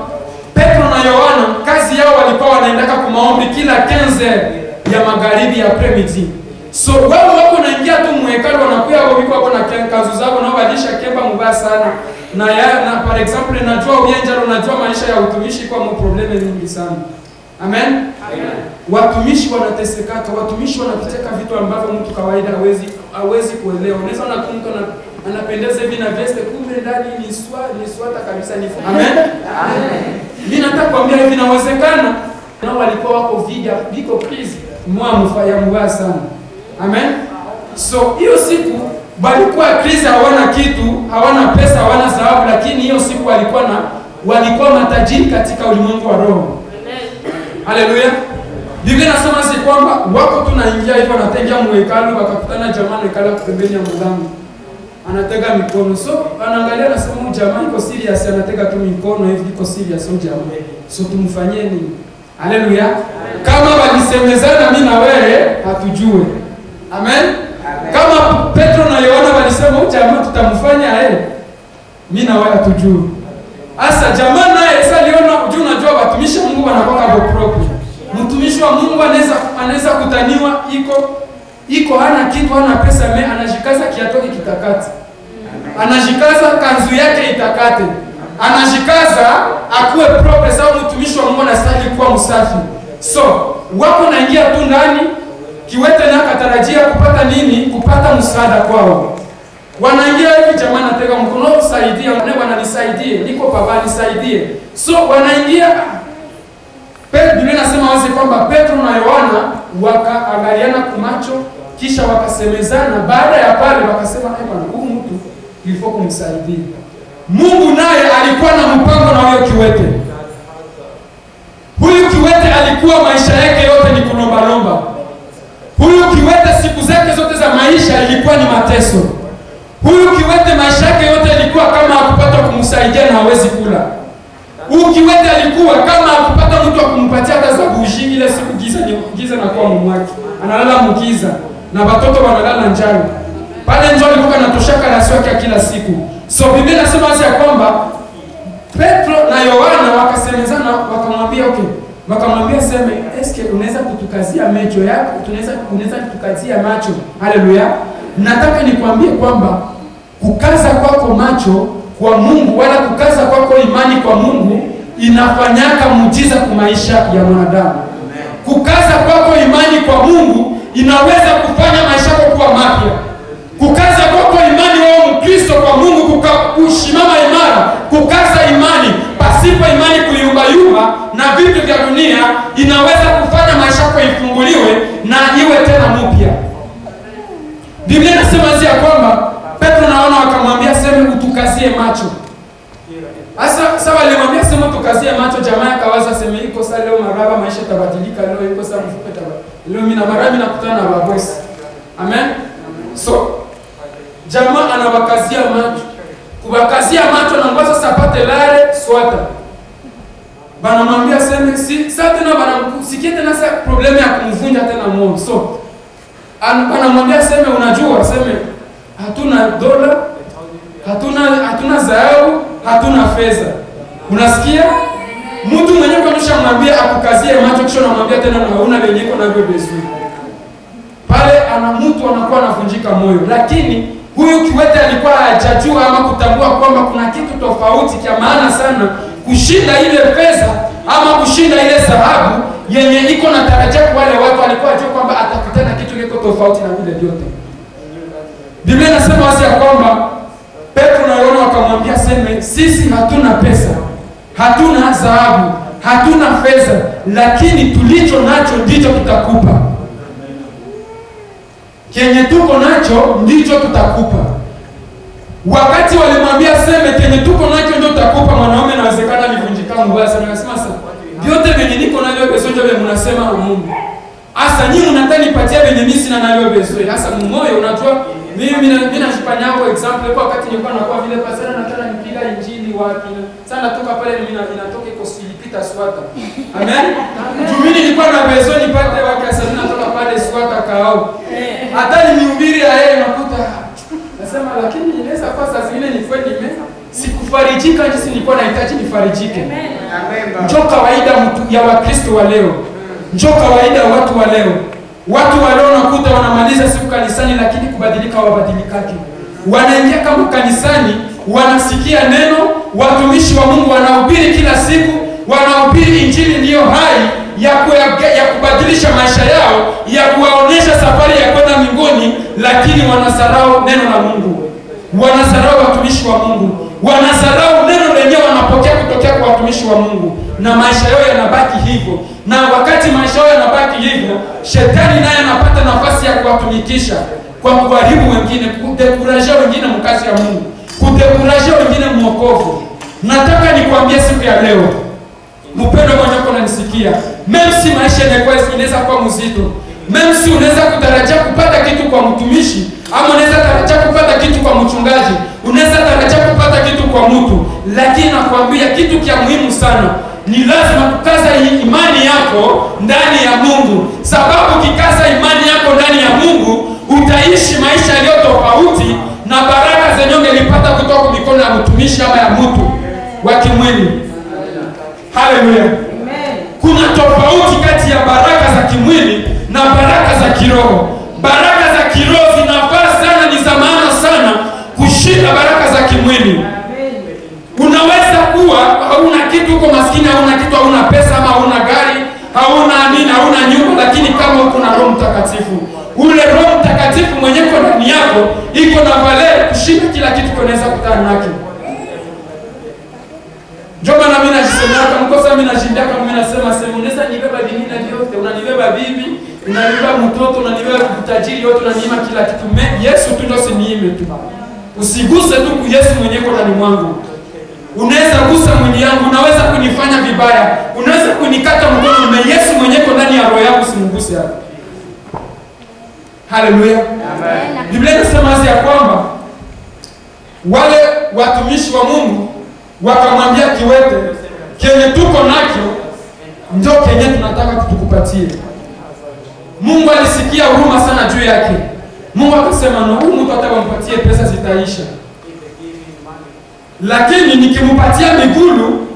Petro na Yohana kazi yao walikuwa wanaendaka kwa maombi kila 15 ya magharibi ya premidi. So wao wako naingia tu muhekalu, wanakuya wao wiko na kazi zao na walisha kemba mbaya sana. Na for example najua ujenja, unajua maisha ya utumishi kwa probleme nyingi sana. Amen. Amen. Watumishi wanateseka, watumishi wanapiteka vitu ambavyo mtu kawaida hawezi kuelewa. Unaweza na mtu anapendeza hivi na veste, kumbe ndani ni swata kabisa ni. Amen. Amen. Mimi nataka kuambia hivi, inawezekana nao walikuwa wako viko please mfaya mbaya sana. Amen. So hiyo siku walikuwa please, hawana kitu, hawana pesa, hawana dhahabu, lakini hiyo siku walikuwa matajiri katika ulimwengu wa roho. Haleluya. Biblia inasema si kwamba wako tunaingia hivyo, anatengia muhekalu, wakakutana jamaa na kala pembeni ya mlango, anatega mikono. So anaangalia na sema jamaa iko serious, anatega tu mikono hivi, iko serious au jamaa. So tumfanyie nini? Haleluya. Kama walisemezana mimi na wewe hatujue. Amen. Kama Petro na Yohana walisema jamaa tutamfanya mimi na wewe hatujue. Asa jamaa naye sasa aliona, unajua watumishi wa Mungu wanakuwa kama proprio. Mtumishi wa Mungu anaweza kutaniwa iko hana kitu, hana pesa, anajikaza kiatoke kitakate. Anajikaza kanzu yake itakate. Anajikaza akuwe proprio, sababu mtumishi wa Mungu anastahili kuwa msafi. So, wako naingia tu ndani, kiwete na katarajia kupata nini? Kupata msaada kwao. Wanaingia hivi, jamaa anatega mkono, saidia, bwana nisaidie, niko baba nisaidie. So wanaingia, Biblia inasema wazi kwamba Petro na Yohana wakaangaliana kwa macho, kisha wakasemezana. Baada ya pale wakasema bwana, huyu mtu ilifaa kumsaidia. Mungu naye alikuwa na mpango na huyo kiwete. Huyu kiwete alikuwa maisha yake yote ni kulomba. Huyu kiwete siku zake zote za maisha ilikuwa ni mateso. Huyu kiwete maisha yake yote ilikuwa kama hakupata kumsaidia na hawezi kula. Huyu kiwete alikuwa kama hakupata mtu wa kumpatia hata zabushi, ile siku giza na kwa mwake. Analala mkiza na watoto wanalala njaa. Pale njoo alikuwa anatoshaka rasio yake kila siku. So Biblia inasema ya kwamba Petro na Yohana wakasemezana, wakamwambia wakamwambia sema, eske unaweza kutukazia macho yako? Unaweza kutukazia macho. Haleluya. Nataka nikwambie kwamba kukaza kwako macho kwa Mungu wala kukaza kwako imani kwa Mungu inafanyaka muujiza kwa maisha ya mwanadamu. Kukaza kwako imani kwa Mungu inaweza kufanya maisha yako kuwa mapya. Kukaza kwako imani wewe Mkristo kwa Mungu, kushimama imara, kukaza imani pasipo imani kuyumbayumba na vitu vya dunia, inaweza kufanya maisha yako ifunguliwe na iwe tena mpya. Biblia inasema ya kwamba Petro na Yohana wakamwambia sema utukazie macho. Sasa walimwambia sema tukazie macho, jamaa akawaza sema iko sasa leo maraba maisha tabadilika, leo iko sasa mfupe tabadilika. Leo mimi na maraba nakutana na babosi. Amen. So jamaa anawakazia macho. Kubakazia macho na ngoza sapate lare swata. Bana mwambia sema si sasa tena bana sikie tena sasa problemu ya kumvunja tena moyo. So bana mwambia sema unajua sema hatuna dola, hatuna dhahabu, hatuna fedha. Unasikia? Mtu mwenyewe kwa mwambia akukazie macho kisha unamwambia tena na hauna lenyeko na wewe bezuri. Pale mtu anakuwa anavunjika moyo. Lakini huyu kiwete alikuwa hajajua ama kutambua kwamba kuna kitu tofauti kia maana sana kushinda ile pesa ama kushinda ile dhahabu yenye iko na tarajia kwa wale watu. Alikuwa ajua kwamba atakutana kitu kiko tofauti na vile vyote. Biblia inasema wazi ya kwamba Petro na Yohana wakamwambia sema sisi hatuna pesa, hatuna dhahabu, hatuna fedha, lakini tulicho nacho ndicho tutakupa. Kenye tuko nacho ndicho tutakupa. Wakati walimwambia sema kenye tuko nacho ndio tutakupa, mwanaume inawezekana alivunjika mbaya sana. Akasema sasa vyote venye niko navyo besoje vile mnasema na Mungu. Asa nyinyi mnataka nipatie venye mimi sina navyo besoje. Asa mmoyo unajua mimi nashipanyago example kwa wakati nilikuwa nakuwa vile pasana nataka nipiga injili wapi. Sana toka pale mimi ninatoka iko Filipita Swata. Amen. Mimi nilikuwa na besoje nipate wake sasa natoka pale Swata kao. Hata nihubiri yeye nakuta nasema lakini inaweza kwa saa zingine ni kweli sikufarijika jinsi nilikuwa nahitaji nifarijike. Amen. Njoo kawaida mtu ya Wakristo wa leo. Njoo kawaida watu wa leo. Watu wa leo nakuta wanamaliza siku kanisani lakini kubadilika wabadilikaki. Wanaingia kama kanisani, wanasikia neno, watumishi wa Mungu wanahubiri kila siku, wanahubiri injili ndiyo hai ya kubadilisha maisha yao, ya kuwaonesha safari ya kwenda mbinguni, lakini wanasarau neno la Mungu. Wanasarau watumishi wa Mungu. Wanasarau neno lenyewe wanapokea kutokea kwa watumishi wa Mungu. Na maisha yao yanabaki hivyo. Na wakati maisha yao yanabaki hivyo, shetani naye anapata nafasi ya kuwatumikisha kwa kuharibu wengine, kudekuraje wengine mkazi ya Mungu, kudekuraje wengine mwokovu. Nataka nikwambie siku ya leo, mpendo mmoja uko unanisikia, memsi maisha inaweza kuwa mzito. Memsi unaweza kutarajia kupata kitu kwa mtumishi, ama unaweza tarajia kupata kitu kwa mchungaji, unaweza tarajia kupata kitu kwa mtu, lakini nakwambia kitu kia muhimu sana. Ni lazima kukaza imani yako ndani ya Mungu. Sababu kikaza imani yako ndani ya Mungu, utaishi maisha yaliyo tofauti na baraka zenye ungelipata kutoka kwa mikono ya mtumishi ama ya mtu wa kimwili. Haleluya. Amen. Kuna tofauti kati ya baraka za kimwili na baraka za kiroho. Baraka za kiroho zinafaa sana, ni za maana sana kushinda baraka za kimwili. Unaweza kuwa hauna kitu, uko maskini, hauna kitu, hauna pesa ama hauna gari, hauna nyumba, lakini kama uko na Roho Mtakatifu, ule Roho Mtakatifu mwenyewe kwa ndani yako iko na valeur kushinda kila kitu kinaweza kutana nacho. Njoo maana mimi najisemea kama mkosa, mimi najindia kama mimi nasema unaweza nibeba dini na yote, unanibeba bibi, unanibeba mtoto, unanibeba utajiri yote, unaniima kila kitu. Yesu tu ndio siniime tu. Usiguse tu Yesu mwenyewe kwa ndani mwangu. Unaweza gusa mwili yangu, unaweza kunifanya vibaya, unaweza kunikata mkono, na Yesu mwenyewe ndani ya roho yangu simguse hapo. Haleluya. Amen. Biblia inasema ya kwamba wale watumishi wa Mungu wakamwambia kiwete, kenye tuko nacho ndio kenye tunataka kutukupatie. Mungu alisikia huruma sana juu yake. Mungu akasema no, huyu mtu atampatie pesa zitaisha, lakini nikimpatia migulu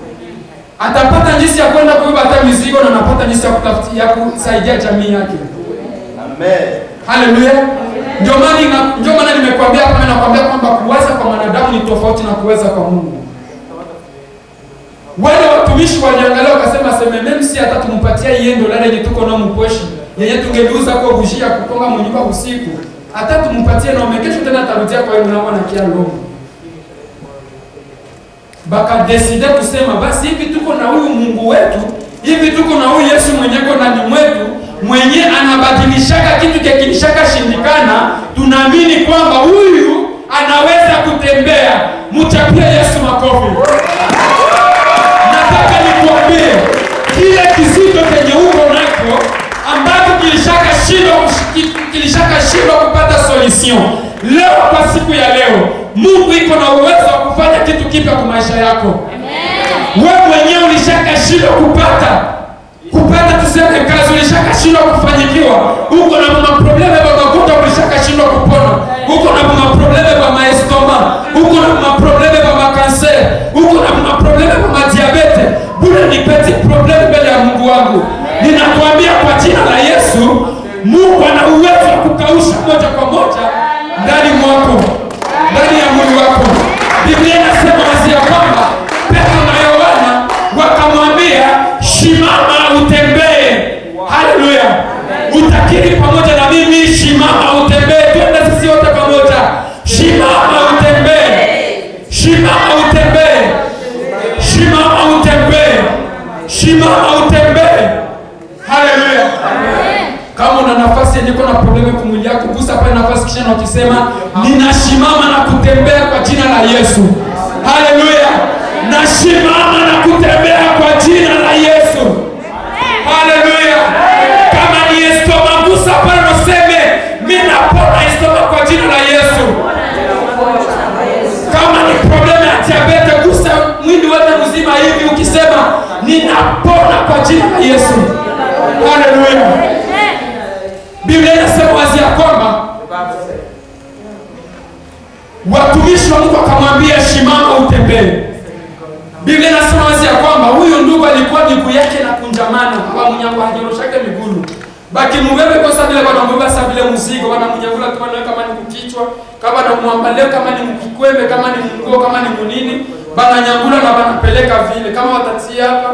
atapata jinsi ya kwenda kubeba hata mizigo, na anapata jinsi ya kutafutia kusaidia jamii yake. Amen. Haleluya. Ndio maana nimekwambia hapa, nakwambia kwamba kuwaza kwa wanadamu ni tofauti na kuweza kwa Mungu. Wale watumishi waliangalia wakasema mimi si hata tumpatia yeye ndo lale yenye tuko na mposhi yenye tungeuza kwa bujia kukonga mnyumba usiku, hata tumpatie na umekesho tena atarudia kwa yeye na kia longo. Baka decide kusema basi hivi tuko na huyu Mungu wetu, hivi tuko na huyu Yesu mwenyewe ndani mwetu, mwenye anabadilishaka kitu kilishaka shindikana, tunaamini kwamba huyu anaweza kutembea. Mchapie Yesu makofi. Nataka nikwambie, kile kizito kenye uko nacho ambacho kilishaka shindwa kupata solution, leo kwa siku ya leo Mungu iko na uwezo wa kufanya kitu kipya kwa maisha yako. Amen. Wewe mwenyewe ulishaka shindwa kupata tuseme kazi, ulishaka shindwa kufanyikiwa, uko na maprobleme ya magonjwa, ulishaka shindwa kupona, uko na maprobleme ya maestoma, uko na maprobleme ya makanser, uko na maprobleme ya madiabete, bure ni peti problem mbele ya Mungu wangu. Ninakuambia kwa jina la Yesu, Mungu ana uwezo wa kukausha moja kwa moja ndani mwako, ndani ya mwili wako. Biblia inasema wazi ya kwamba Petro na Yohana wakamwambia, "Shimama utembee." Haleluya. Utakiri pamoja na mimi, shimama utembee. Twende sisi wote pamoja. Shimama utembee. Shimama utembee. Shimama utembee. Shimama utembee. Haleluya. Kama una nafasi yenye kuna probleme kwa mwili yako, gusa pale nafasi kisha na ukisema, "Ninashimama na kutembea kwa jina la Yesu." Haleluya. Nashimama na kutembea kwa jina la Yesu. Haleluya. Kama ni estoma, gusa pale na useme, "Mimi napona estoma kwa jina la Yesu." Kama ni probleme ya diabete, gusa mwili wote mzima hivi ukisema, "Ninapona kwa jina la Yesu." Haleluya. Biblia inasema wazi ya kwamba watumishi wa Mungu akamwambia, "Shimama utembee." Biblia inasema wazi ya kwamba huyu ndugu alikuwa miguu yake na kunjamana, kwa mnyango hajoroshake miguu. Baki mbebe kwa sababu ile bwana mbeba sababu ile mzigo, bwana mnyangula tu bwana, kama ni kukichwa, kama na muambaleo, kama ni mkikwembe, kama ni mkoo, kama ni munini, bana nyangula na bana peleka vile, kama watatia hapa,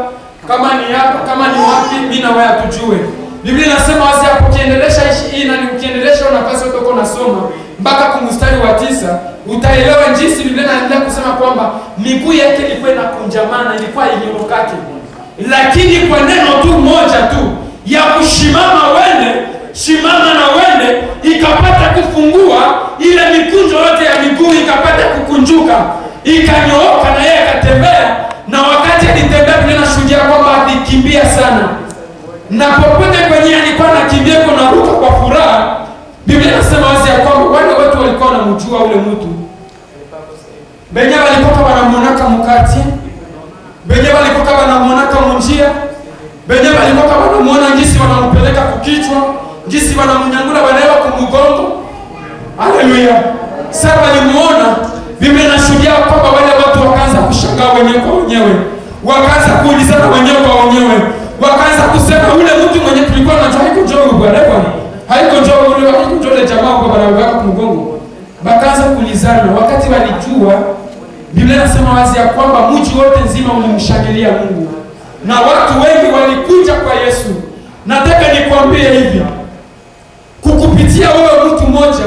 kama ni hapa, kama ni wapi, mimi na wewe tujue. Biblia inasema wazi hapo, kiendelesha hii na ukiendelesha nafasi uko unasoma mpaka kumstari wa 9, utaelewa jinsi Biblia inaendelea kusema kwamba miguu yake ilikuwa inakunjamana, ilikuwa inyorokaje. Lakini kwa neno tu moja tu ya kushimama wende, shimama na wende, ikapata kufungua ile mikunjo yote ya miguu, ikapata kukunjuka, ikanyooka na yeye akatembea. Na wakati alitembea, Biblia inashuhudia kwamba alikimbia sana. Na popote kwenye alikuwa anakimbia na ruka kwa furaha, Biblia inasema wazi ya kwamba wale watu walikuwa wanamjua ule mtu. Benye walikuwa wanamuonaka mkati, benye walikuwa wanamuonaka munjia, benye walikuwa wanamuona ngisi wanampeleka kukichwa, ngisi wanamnyangula wanaewa kumugongo. Haleluya. Sasa walimuona, Biblia inashuhudia kwamba wale watu wakaanza kushangaa wenyewe kwa wenyewe, wakaanza kuulizana wenyewe kwa wenyewe, wakaanza kusema, "Ule mtu mwenye tulikuwa tunajua haiko njoo bwana, haiko njoo ile jamaa kwa bwana wako kumgongo." Bakaanza kuulizana. Wakati walijua, Biblia inasema wazi ya kwamba mji wote nzima ulimshangilia Mungu na watu wengi walikuja kwa Yesu. Nataka nikwambie hivi, kukupitia wewe mtu mmoja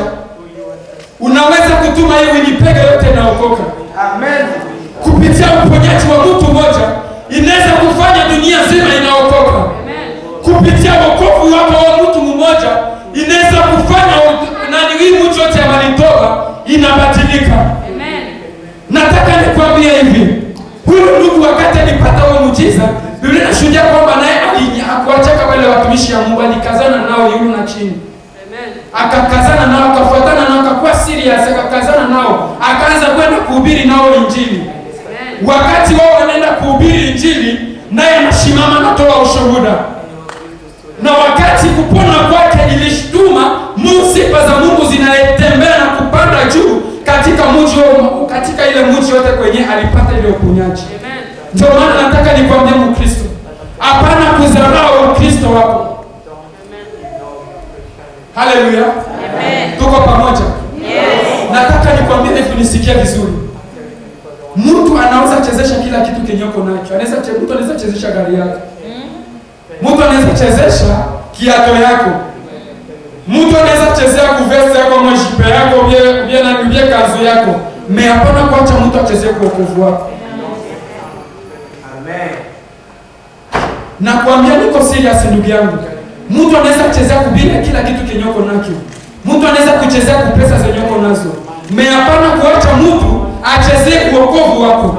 unaweza kutuma hii Winnipeg yote inaokoka. Amen. Kupitia uponyaji wa mtu mmoja inaweza kufanya dunia nzima inaokoka. Amen. Kupitia wokovu wako wa mtu mmoja inaweza kufanya hii mtu yote ya Manitoba inabadilika. Amen. Nataka nikwambie hivi, huyu ndugu wakati alipata huo muujiza, Biblia inashuhudia kwamba naye hakuachaka wale watumishi ya Mungu, alikazana nao yule na chini. Amen. Akakazana nao, akafuatana nao, akakuwa serious, akakazana nao, akaanza kwenda kuhubiri nao injili. Amen. Wakati wao wanaenda kuhubiri injili, naye anasimama na toa ushuhuda. Na wakati kupona kwake ilishtuma sifa za Mungu zinatembea na kupanda juu katika mji wao, katika ile mji yote kwenye alipata ile uponyaji. Amen. Ndio maana nataka nikwambie Mkristo, hapana kudharau Ukristo wako. Haleluya. Amen. Tuko pamoja? Yes. Nataka nikwambie hivi, nisikie vizuri. Mtu anaweza chezesha kila kitu kenyoko nacho. Mtu anaweza chezesha gari yako. Mtu anaweza chezesha kiato yako. Mtu anaweza chezea kuvesti yako, mshipe yako, bia kanzu yako. Hapana kuacha mtu achezee kwa wokovu wako. Amen. Na kuambia niko serious ndugu yangu. Mtu anaweza kuchezea kubila kila kitu kenyoko nacho. Mtu anaweza kuchezea kupesa zenyoko nazo. Hapana kuacha mtu achezee kwa wokovu wako.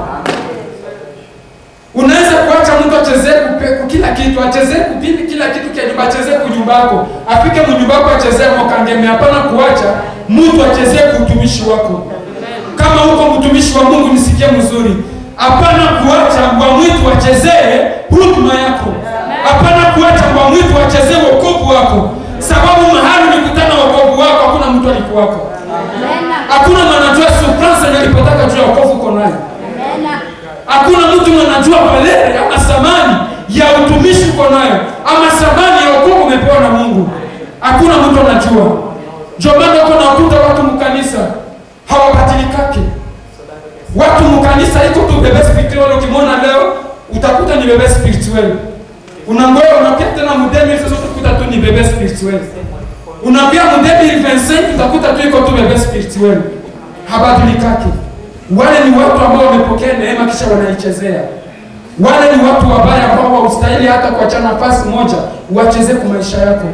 Unaweza kuacha mtu achezee kila kitu, achezee kupipi kila kitu kia nyumba, achezee kunyumbako, afike mnyumbako achezee mokangeme. Hapana kuacha mtu achezee kuutumishi wako. Kama uko mtumishi wa Mungu nisikie mzuri. Hapana kuacha mbwa mwitu achezee huduma yako. Hapana kuacha mbwa mwitu achezee wokovu wako. Sababu mahali ulikutana wokovu wako hakuna mtu alikuwako. Hakuna mwanajua surprise alipotaka juu ya wokovu uko nayo. Hakuna mtu anajua valere ama thamani ya utumishi uko nayo ama thamani ya wokovu umepewa na Mungu. Hakuna mtu anajua. Ndio maana uko nakuta watu mkanisa hawabadilikake. Watu mkanisa iko tu bebe spiritual, ukimwona leo utakuta ni bebe spiritual. Unangoja unapia tena mdemi sasa utakuta tu ni bebe spiritual. Unapia mdemi 25 utakuta tu iko tu bebe spiritual. Habadilikake. Wale ni watu ambao wamepokea neema kisha wanaichezea. Wale ni watu wabaya ambao haustahili hata kuacha nafasi moja uachezee kwa maisha yako.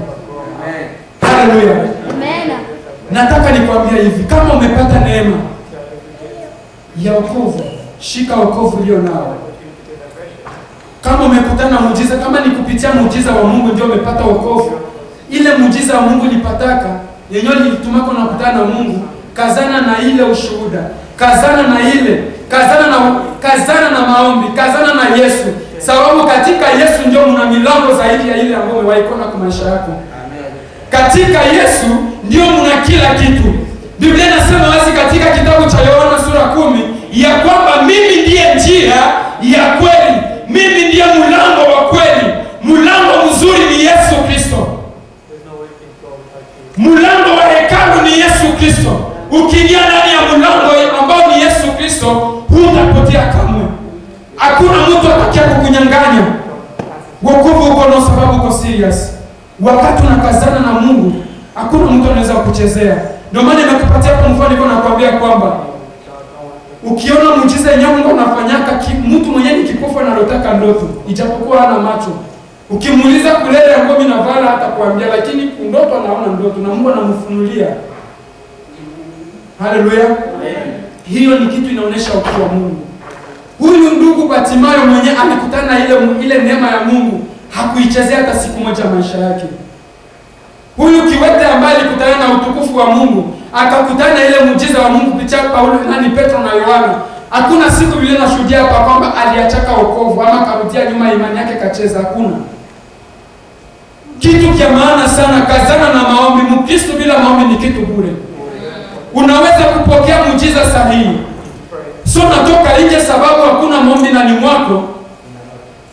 Amen. Haleluya. Amen. Nataka nikwambia hivi, kama umepata neema ya wokovu, shika wokovu ulio nao. Kama umekutana muujiza, kama ni kupitia muujiza wa Mungu ndio umepata wokovu, ile muujiza wa Mungu lipataka, yenyewe lilitumako na kukutana na Mungu, kazana na ile ushuhuda, kazana na maombi, kazana na Yesu. Sababu katika Yesu ndio mna milango zaidi ya ile ambayo umewahi kuona kwa maisha yako. Katika Yesu ndio mna kila kitu. Biblia inasema wazi katika kitabu cha Yohana sura 10 ya kwamba mimi ndiye njia ya kweli, mimi ndiye mlango wa kweli. Mlango mzuri ni Yesu Kristo. Mlango wa hekalu ni Yesu Kristo. Ukiingia ndani ya mlango ambao ni Yesu Kristo, hutapotea kamwe. Hakuna mtu atakaye kukunyang'anya wokovu uko na sababu uko serious. Wakati unakazana na Mungu, hakuna mtu anaweza kukuchezea. Ndio maana nimekupatia hapo mfano, niko nakwambia kwamba ukiona muujiza yenyewe Mungu anafanyaka, mtu mwenyewe ni kipofu analotaka ndoto, ijapokuwa hana macho. Ukimuuliza kulele ambao mimi navala hata kuambia, lakini ndoto anaona ndoto na Mungu anamfunulia. Haleluya. Hiyo ni kitu inaonyesha ukuu wa Mungu. Huyu ndugu Batimayo mwenyewe alikutana na ile neema ya Mungu, hakuichezea hata siku moja maisha yake. Huyu kiwete ambaye alikutana na utukufu wa Mungu, akakutana na ile muujiza wa Mungu kupitia Paulo, Petro na Yohana. Hakuna siku vile nashuhudia hapa kwamba aliachaka wokovu ama karudia nyuma imani yake kacheza, hakuna. Kitu kia maana sana, kazana na maombi. Mkristo bila maombi ni kitu bure. Unaweza kupokea muujiza sahihi, so natoka nje sababu hakuna maombi ndani mwako,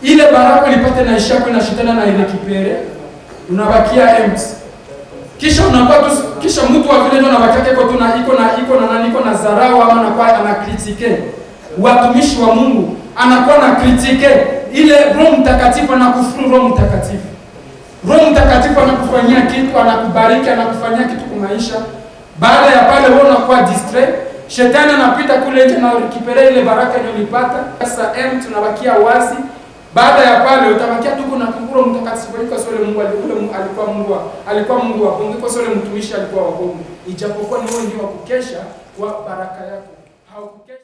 ile baraka lipate na ishako na shitana na ile kipere, unabakia empty. Kisha unakuwa tu, kisha mtu wa vile ndio anabakia iko na dharau ama anakuwa anakritike watumishi wa Mungu, anakuwa na kritike ile Roho Mtakatifu, anakufuru Roho Mtakatifu. Roho Mtakatifu anakufanyia kitu, anakubariki, anakufanyia kitu kwa maisha. Baada ya pale wewe unakuwa distrait, shetani anapita kule nje na rekipere ile baraka iliyopata. Sasa tunabakia wazi. Baada ya pale utabakia tu kuna Roho Mtakatifu kwa sole Mungu alikuwa Mungu wa Mungu, kwa sole mtumishi alikuwa wa Mungu. Ijapokuwa ni wewe ndio wa kukesha kwa baraka yako. Haukukesha